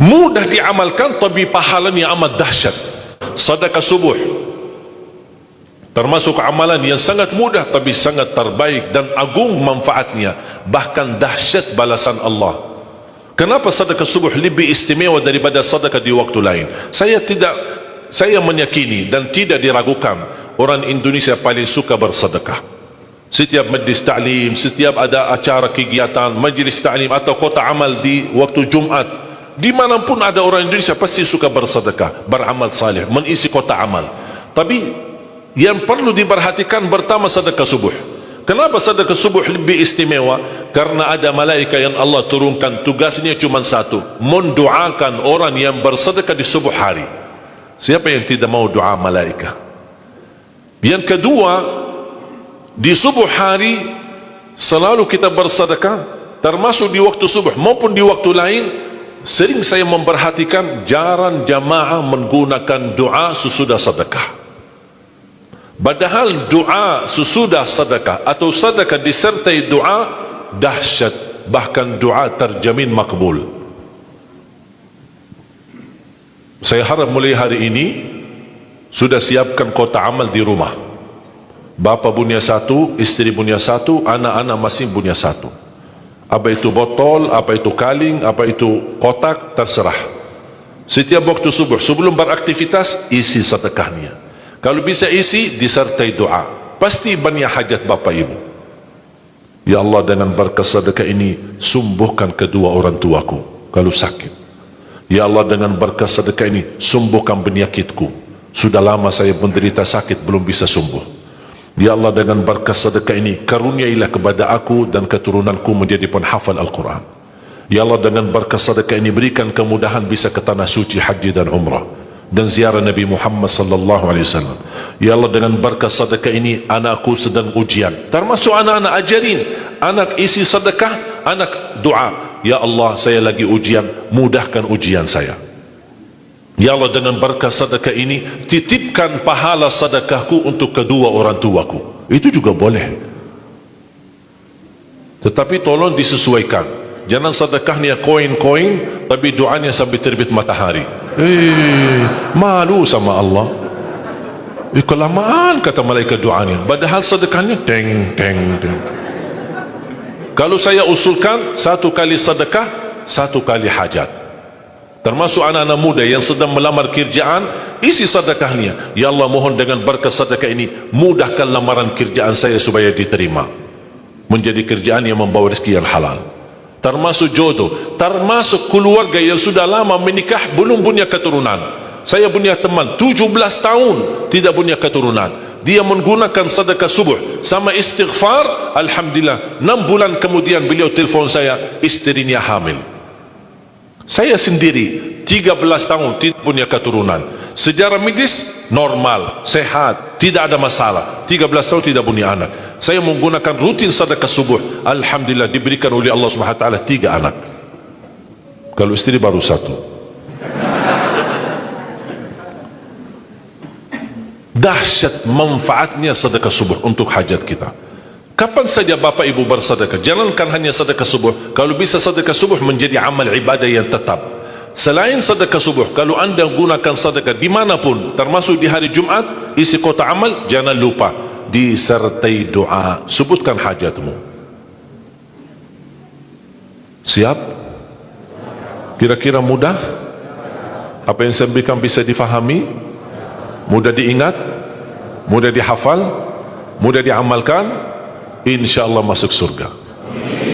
mudah diamalkan tapi pahalanya amat dahsyat. Sedekah subuh termasuk amalan yang sangat mudah tapi sangat terbaik dan agung manfaatnya, bahkan dahsyat balasan Allah. Kenapa sedekah subuh lebih istimewa daripada sedekah di waktu lain? Saya meyakini dan tidak diragukan, orang Indonesia paling suka bersedekah. Setiap majlis ta'lim, setiap ada acara kegiatan majlis ta'lim atau kota amal di waktu Jumat, dimanapun ada orang Indonesia pasti suka bersedekah, beramal salih, mengisi kota amal. Tapi yang perlu diperhatikan pertama sedekah subuh. Kenapa sedekah subuh lebih istimewa? Karena ada malaikat yang Allah turunkan, tugasnya cuma satu, mendoakan orang yang bersedekah di subuh hari. Siapa yang tidak mau doa malaikat? Yang kedua, di subuh hari selalu kita bersedekah, termasuk di waktu subuh maupun di waktu lain. Sering saya memperhatikan jarang jamaah menggunakan doa sesudah sedekah. Padahal doa sesudah sedekah atau sedekah disertai doa dahsyat, bahkan doa terjamin makbul. Saya harap mulai hari ini sudah siapkan kota amal di rumah. Bapa punya satu, istri punya satu, anak-anak masing punya satu. Apa itu botol, apa itu kaling, apa itu kotak, terserah. Setiap waktu subuh sebelum beraktivitas isi sedekahnya. Kalau bisa isi disertai doa, pasti banyak hajat bapa ibu. Ya Allah, dengan berkat sedekah ini sembuhkan kedua orang tuaku kalau sakit. Ya Allah, dengan berkat sedekah ini sembuhkan penyakitku, sudah lama saya menderita sakit belum bisa sembuh. Ya Allah, dengan berkat sedekah ini karuniailah kepada aku dan keturunanku menjadi penghafal Al-Quran. Ya Allah, dengan berkat sedekah ini berikan kemudahan bisa ke tanah suci haji dan umrah dan ziarah Nabi Muhammad sallallahu alaihi wasallam. Ya Allah, dengan berkat sedekah ini anakku sedang ujian, termasuk anak-anak, ajarin anak isi sedekah, anak doa, ya Allah saya lagi ujian, mudahkan ujian saya. Ya Allah, dengan berkat sedekah ini titipkan pahala sedekahku untuk kedua orang tuaku. Itu juga boleh, tetapi tolong disesuaikan. Jangan sedekahnya koin-koin tapi doanya sampai terbit matahari. Malu sama Allah. Kelamaan kata malaikat doanya, padahal sedekahnya teng teng teng. Kalau saya usulkan satu kali sedekah, satu kali hajat. Termasuk anak-anak muda yang sedang melamar kerjaan, isi sedekahnya. Ya Allah, mohon dengan berkat sedekah ini mudahkan lamaran kerjaan saya supaya diterima, menjadi kerjaan yang membawa rezeki yang halal. Termasuk jodoh, termasuk keluarga yang sudah lama menikah belum punya keturunan. Saya punya teman 17 tahun tidak punya keturunan, dia menggunakan sedekah subuh sama istighfar, alhamdulillah 6 bulan kemudian beliau telefon saya, istrinya hamil. Saya sendiri 13 tahun tidak punya keturunan, sejarah medis normal, sehat, tidak ada masalah, 13 tahun tidak punya anak. Saya menggunakan rutin sedekah subuh, alhamdulillah diberikan oleh Allah Subhanahu wa taala 3 anak. Kalau istri baru 1. Dahsyat manfaatnya sedekah subuh untuk hajat kita. Kapan saja bapak ibu bersedekah, jangankan hanya sedekah subuh, kalau bisa sedekah subuh menjadi amal ibadah yang tetap. Selain sedekah subuh, kalau anda gunakan sedekah dimanapun, termasuk di hari Jumat, isi kota amal, jangan lupa disertai doa, sebutkan hajatmu. Siap? Kira-kira mudah? Apa yang saya berikan bisa difahami? Mudah diingat? Mudah dihafal? Mudah diamalkan? InsyaAllah masuk surga.